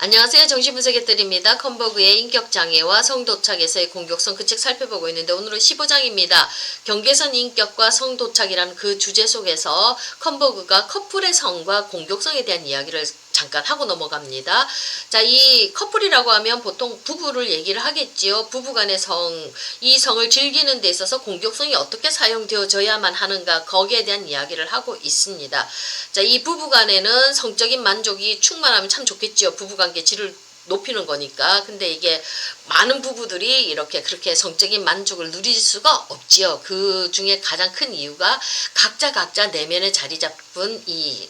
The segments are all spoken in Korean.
안녕하세요. 정신분석의 뜰입니다. 컨버그의 인격장애와 성도착에서의 공격성 그 책 살펴보고 있는데 오늘은 15장입니다. 경계선 인격과 성도착이라는 그 주제 속에서 컨버그가 커플의 성과 공격성에 대한 이야기를 잠깐 하고 넘어갑니다. 자, 이 커플이라고 하면 보통 부부를 얘기를 하겠지요. 부부간의 성, 이 성을 즐기는 데 있어서 공격성이 어떻게 사용되어져야만 하는가, 거기에 대한 이야기를 하고 있습니다. 자, 이 부부간에는 성적인 만족이 충만하면 참 좋겠지요. 부부관계 질을 높이는 거니까. 근데 이게 많은 부부들이 이렇게 그렇게 성적인 만족을 누릴 수가 없지요. 그 중에 가장 큰 이유가 각자 내면에 자리 잡은 이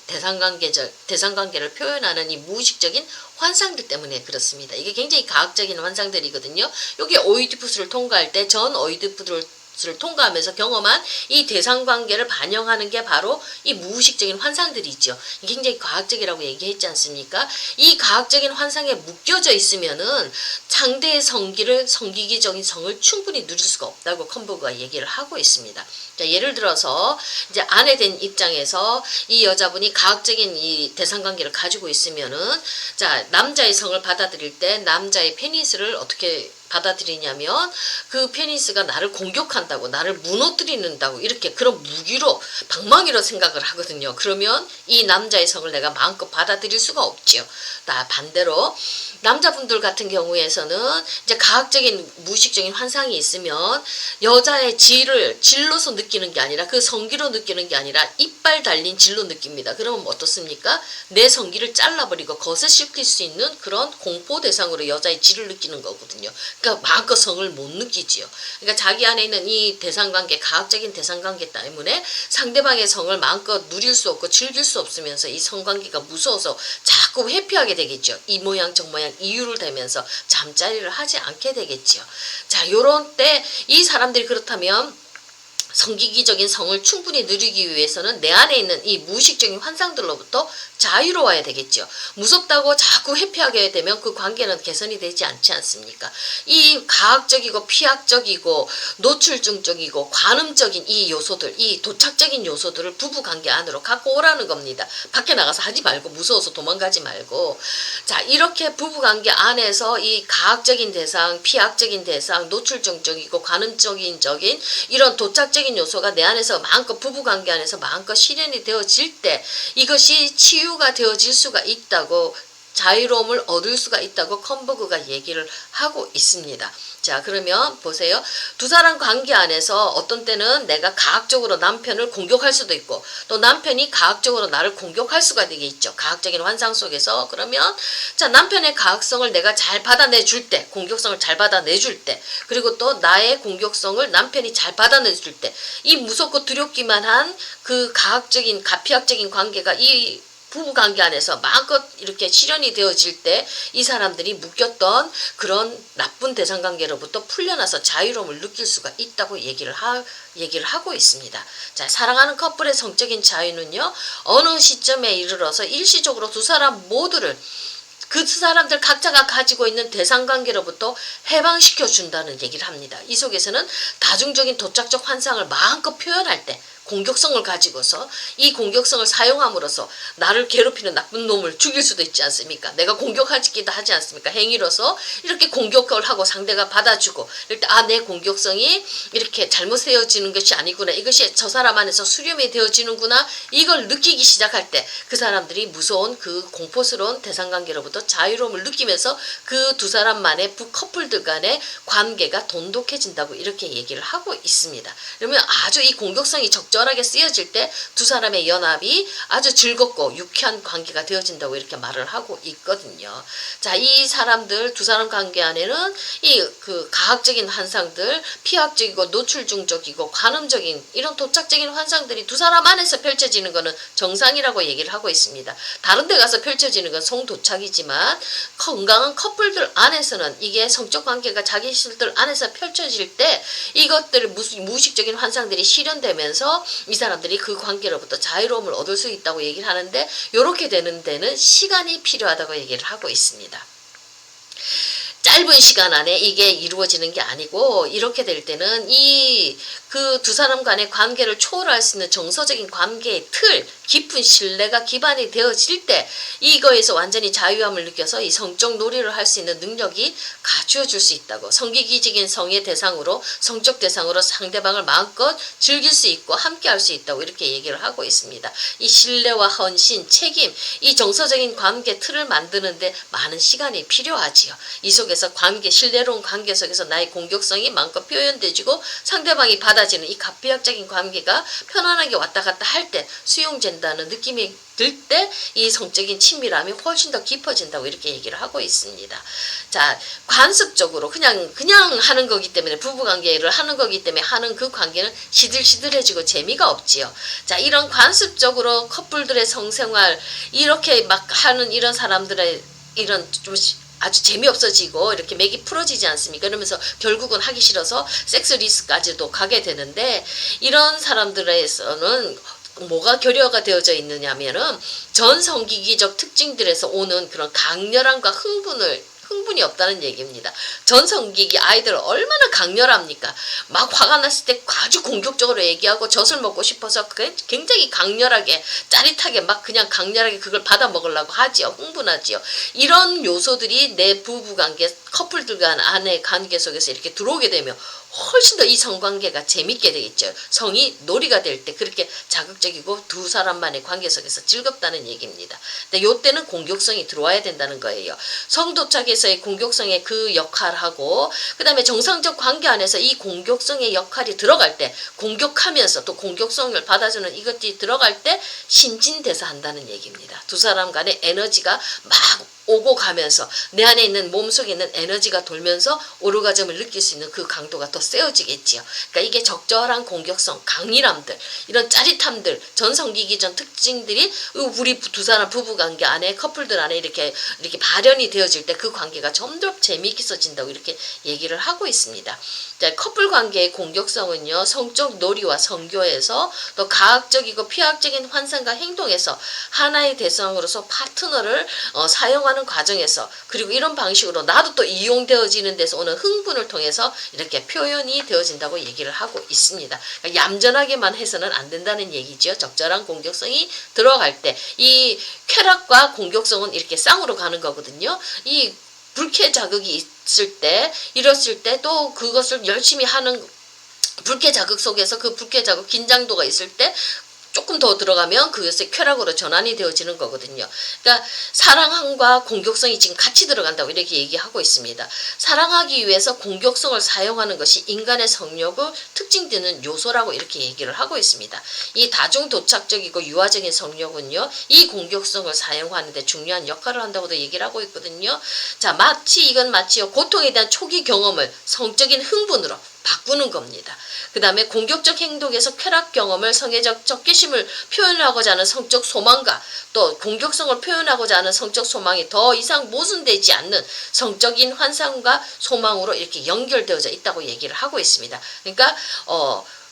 대상관계를 표현하는 이 무의식적인 환상들 때문에 그렇습니다. 이게 굉장히 과학적인 환상들이거든요. 여기 오이디푸스를 통과할 때 전 오이디푸스를 통과하면서 경험한 이 대상관계를 반영하는 게 바로 이 무의식적인 환상들이죠. 굉장히 과학적이라고 얘기했지 않습니까? 이 과학적인 환상에 묶여져 있으면은 상대의 성기기적인 성을 충분히 누릴 수가 없다고 컨버그가 얘기를 하고 있습니다. 자, 예를 들어서 이제 아내 된 입장에서 이 여자분이 과학적인 이 대상관계를 가지고 있으면은 자, 남자의 성을 받아들일 때 남자의 페니스를 어떻게 받아들이냐면 그 페니스가 나를 공격한다고, 나를 무너뜨리는다고, 이렇게 그런 무기로 방망이로 생각을 하거든요. 그러면 이 남자의 성을 내가 마음껏 받아들일 수가 없지요. 나 반대로 남자분들 같은 경우에서는 이제 과학적인 무의식적인 환상이 있으면 여자의 질로서 느끼는 게 아니라, 그 성기로 느끼는 게 아니라 이빨 달린 질로 느낍니다. 그러면 어떻습니까? 내 성기를 잘라버리고 겉을 씻길 수 있는 그런 공포 대상으로 여자의 질을 느끼는 거거든요. 그러니까 마음껏 성을 못 느끼지요. 그러니까 자기 안에 있는 이 대상관계, 과학적인 대상관계 때문에 상대방의 성을 마음껏 누릴 수 없고 즐길 수 없으면서 이 성관계가 무서워서 자꾸 회피하게 되겠죠. 이 모양 저 모양 이유를 대면서 잠자리를 하지 않게 되겠지요. 자, 요런 때 이 사람들이 그렇다면 성기기적인 성을 충분히 누리기 위해서는 내 안에 있는 이 무의식적인 환상들로부터 자유로워야 되겠죠. 무섭다고 자꾸 회피하게 되면 그 관계는 개선이 되지 않지 않습니까? 이 과학적이고 피학적이고 노출증적이고 관음적인 이 요소들, 이 도착적인 요소들을 부부관계 안으로 갖고 오라는 겁니다. 밖에 나가서 하지 말고, 무서워서 도망가지 말고. 자, 이렇게 부부관계 안에서 이 과학적인 대상, 피학적인 대상, 노출증적이고 관음적인 이런 도착적인 요소가 내 안에서 마음껏, 부부관계 안에서 마음껏 실현이 되어질 때 이것이 치유가 되어질 수가 있다고, 자유로움을 얻을 수가 있다고 컨버그가 얘기를 하고 있습니다. 자, 그러면 보세요. 두 사람 관계 안에서 어떤 때는 내가 과학적으로 남편을 공격할 수도 있고, 또 남편이 과학적으로 나를 공격할 수가 되겠죠. 과학적인 환상 속에서. 그러면 자, 남편의 과학성을 내가 잘 받아내 줄 때, 공격성을 잘 받아내 줄 때, 그리고 또 나의 공격성을 남편이 잘 받아내 줄 때, 이 무섭고 두렵기만 한 그 과학적인, 가피학적인 관계가 이 부부관계 안에서 마음껏 이렇게 실현이 되어질 때 이 사람들이 묶였던 그런 나쁜 대상관계로부터 풀려나서 자유로움을 느낄 수가 있다고 얘기를 하고 있습니다. 자, 사랑하는 커플의 성적인 자유는요, 어느 시점에 이르러서 일시적으로 두 사람 모두를 그 두 사람들 각자가 가지고 있는 대상관계로부터 해방시켜 준다는 얘기를 합니다. 이 속에서는 다중적인 도착적 환상을 마음껏 표현할 때 공격성을 가지고서 이 공격성을 사용함으로써 나를 괴롭히는 나쁜 놈을 죽일 수도 있지 않습니까? 내가 공격하기도 하지 않습니까? 행위로서 이렇게 공격을 하고 상대가 받아주고, 이럴 때 아, 내 공격성이 이렇게 잘못되어지는 것이 아니구나, 이것이 저 사람 안에서 수렴이 되어지는구나, 이걸 느끼기 시작할 때 그 사람들이 무서운 그 공포스러운 대상관계로부터 자유로움을 느끼면서 그 두 사람만의 커플들 간의 관계가 돈독해진다고 이렇게 얘기를 하고 있습니다. 그러면 아주 이 공격성이 적절하게 쓰여질 때 두 사람의 연합이 아주 즐겁고 유쾌한 관계가 되어진다고 이렇게 말을 하고 있거든요. 자, 이 사람들 두 사람 관계 안에는 이 그 과학적인 환상들, 피학적이고 노출중적이고 관음적인 이런 도착적인 환상들이 두 사람 안에서 펼쳐지는 것은 정상이라고 얘기를 하고 있습니다. 다른 데 가서 펼쳐지는 건 성도착이지만 건강한 커플들 안에서는 이게 성적 관계가 자기들들 안에서 펼쳐질 때 이것들 무의식적인 환상들이 실현되면서 이 사람들이 그 관계로부터 자유로움을 얻을 수 있다고 얘기를 하는데, 이렇게 되는 데는 시간이 필요하다고 얘기를 하고 있습니다. 짧은 시간 안에 이게 이루어지는 게 아니고, 이렇게 될 때는 그 두 사람 간의 관계를 초월할 수 있는 정서적인 관계의 틀, 깊은 신뢰가 기반이 되어질 때 이거에서 완전히 자유함을 느껴서 이 성적 놀이를 할 수 있는 능력이 갖추어질 수 있다고. 성기기적인 성의 대상으로, 성적 대상으로 상대방을 마음껏 즐길 수 있고 함께 할 수 있다고 이렇게 얘기를 하고 있습니다. 이 신뢰와 헌신, 책임, 이 정서적인 관계 틀을 만드는데 많은 시간이 필요하지요. 이 속에서 신뢰로운 관계 속에서 나의 공격성이 마음껏 표현되지고 상대방이 받아지는 이 갑비약적인 관계가 편안하게 왔다 갔다 할 때 수용된다는 느낌이 들 때 이 성적인 친밀함이 훨씬 더 깊어진다고 이렇게 얘기를 하고 있습니다. 자, 관습적으로 그냥 하는 거기 때문에, 부부관계를 하는 거기 때문에 하는 그 관계는 시들시들해지고 재미가 없지요. 자, 이런 관습적으로 커플들의 성생활 이렇게 막 하는 이런 사람들의 이런 좀 아주 재미없어지고 이렇게 맥이 풀어지지 않습니까? 그러면서 결국은 하기 싫어서 섹스 리스까지도 가게 되는데, 이런 사람들에서는 뭐가 결여가 되어져 있느냐면은 전성기기적 특징들에서 오는 그런 강렬함과 흥분이 없다는 얘기입니다. 전성기기 아이들 얼마나 강렬합니까? 막 화가 났을 때 아주 공격적으로 얘기하고 젖을 먹고 싶어서 굉장히 강렬하게, 짜릿하게 막 그냥 강렬하게 그걸 받아 먹으려고 하지요. 흥분하지요. 이런 요소들이 내 부부관계, 커플들 간 안의 관계 속에서 이렇게 들어오게 되면 훨씬 더 이 성관계가 재밌게 되겠죠. 성이 놀이가 될 때 그렇게 자극적이고 두 사람만의 관계 속에서 즐겁다는 얘기입니다. 근데 요때는 공격성이 들어와야 된다는 거예요. 성도착에서의 공격성의 그 역할하고, 그 다음에 정상적 관계 안에서 이 공격성의 역할이 들어갈 때, 공격하면서 또 공격성을 받아주는 이것들이 들어갈 때 신진대사 한다는 얘기입니다. 두 사람 간의 에너지가 막 오고 가면서 내 안에 있는, 몸속에 있는 에너지가 돌면서 오르가즘을 느낄 수 있는 그 강도가 더 세워지겠지요. 그러니까 이게 적절한 공격성, 강렬함들, 이런 짜릿함들, 전성기기전 특징들이 우리 두 사람 부부관계 안에, 커플들 안에 이렇게 발현이 되어질 때 그 관계가 점점 재미있어진다고 이렇게 얘기를 하고 있습니다. 자, 커플 관계의 공격성은요, 성적 놀이와 성교에서 또 가학적이고 피학적인 환상과 행동에서 하나의 대상으로서 파트너를 사용하는 과정에서, 그리고 이런 방식으로 나도 또 이용되어지는 데서 오는 흥분을 통해서 이렇게 표현이 되어진다고 얘기를 하고 있습니다. 그러니까 얌전하게만 해서는 안 된다는 얘기죠. 적절한 공격성이 들어갈 때 이 쾌락과 공격성은 이렇게 쌍으로 가는 거거든요. 이 불쾌 자극이 있을 때, 이랬을 때 또 그것을 열심히 하는 불쾌 자극 속에서 그 불쾌 자극 긴장도가 있을 때 조금 더 들어가면 그것이 쾌락으로 전환이 되어지는 거거든요. 그러니까 사랑함과 공격성이 지금 같이 들어간다고 이렇게 얘기하고 있습니다. 사랑하기 위해서 공격성을 사용하는 것이 인간의 성욕을 특징되는 요소라고 이렇게 얘기를 하고 있습니다. 이 다중도착적이고 유아적인 성욕은요, 이 공격성을 사용하는 데 중요한 역할을 한다고도 얘기를 하고 있거든요. 자, 이건 마치요, 고통에 대한 초기 경험을 성적인 흥분으로 바꾸는 겁니다. 그 다음에 공격적 행동에서 쾌락 경험을 성애적 적개심을 표현하고자 하는 성적 소망과 또 공격성을 표현하고자 하는 성적 소망이 더 이상 모순되지 않는 성적인 환상과 소망으로 이렇게 연결되어져 있다고 얘기를 하고 있습니다. 그러니까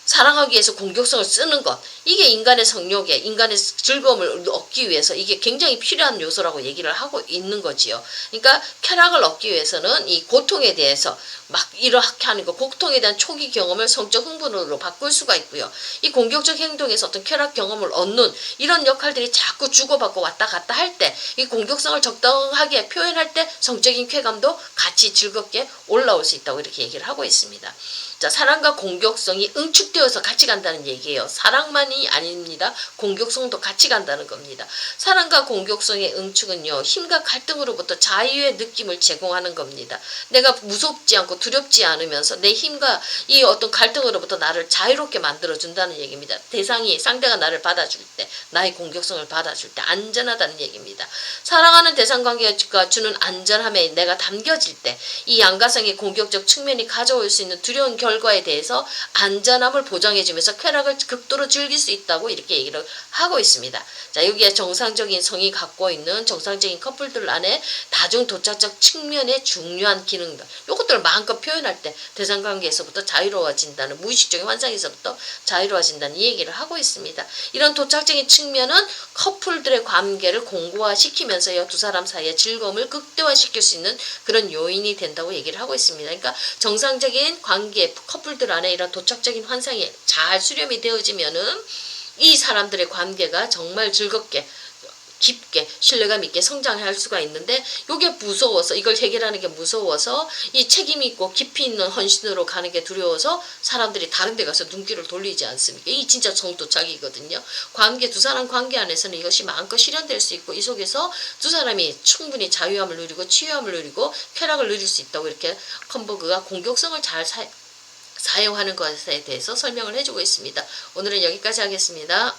사랑하기 위해서 공격성을 쓰는 것, 이게 인간의 성욕에, 인간의 즐거움을 얻기 위해서 이게 굉장히 필요한 요소라고 얘기를 하고 있는 거지요. 그러니까 쾌락을 얻기 위해서는 이 고통에 대해서 막 이렇게 하는 거, 고통에 대한 초기 경험을 성적 흥분으로 바꿀 수가 있고요. 이 공격적 행동에서 어떤 쾌락 경험을 얻는 이런 역할들이 자꾸 주고받고 왔다 갔다 할 때, 이 공격성을 적당하게 표현할 때 성적인 쾌감도 같이 즐겁게 올라올 수 있다고 이렇게 얘기를 하고 있습니다. 자, 사랑과 공격성이 응축되어서 같이 간다는 얘기예요. 사랑만이 아닙니다. 공격성도 같이 간다는 겁니다. 사랑과 공격성의 응축은요, 힘과 갈등으로부터 자유의 느낌을 제공하는 겁니다. 내가 무섭지 않고 두렵지 않으면서 내 힘과 이 어떤 갈등으로부터 나를 자유롭게 만들어준다는 얘기입니다. 상대가 나를 받아줄 때, 나의 공격성을 받아줄 때 안전하다는 얘기입니다. 사랑하는 대상관계가 주는 안전함에 내가 담겨질 때, 이 양가성의 공격적 측면이 가져올 수 있는 두려운 결과를 결과에 대해서 안전함을 보장해주면서 쾌락을 극도로 즐길 수 있다고 이렇게 얘기를 하고 있습니다. 자, 여기에 정상적인 성이 갖고 있는 정상적인 커플들 안에 다중 도착적 측면의 중요한 기능들, 요것들을 마음껏 표현할 때 대상관계에서부터 자유로워진다는, 무의식적인 환상에서부터 자유로워진다는 이 얘기를 하고 있습니다. 이런 도착적인 측면은 커플들의 관계를 공고화시키면서요, 두 사람 사이의 즐거움을 극대화시킬 수 있는 그런 요인이 된다고 얘기를 하고 있습니다. 그러니까 정상적인 관계, 커플들 안에 이런 도착적인 환상이 잘 수렴이 되어지면은 이 사람들의 관계가 정말 즐겁게, 깊게, 신뢰감 있게 성장할 수가 있는데, 요게 무서워서, 이걸 해결하는 게 무서워서 이 책임 있고 깊이 있는 헌신으로 가는 게 두려워서 사람들이 다른 데 가서 눈길을 돌리지 않습니까? 이 진짜 성도착이거든요. 관계, 두 사람 관계 안에서는 이것이 마음껏 실현될 수 있고, 이 속에서 두 사람이 충분히 자유함을 누리고 치유함을 누리고 쾌락을 누릴 수 있다고 이렇게 컴버그가 공격성을 잘 사용하는 것에 대해서 설명을 해주고 있습니다. 오늘은 여기까지 하겠습니다.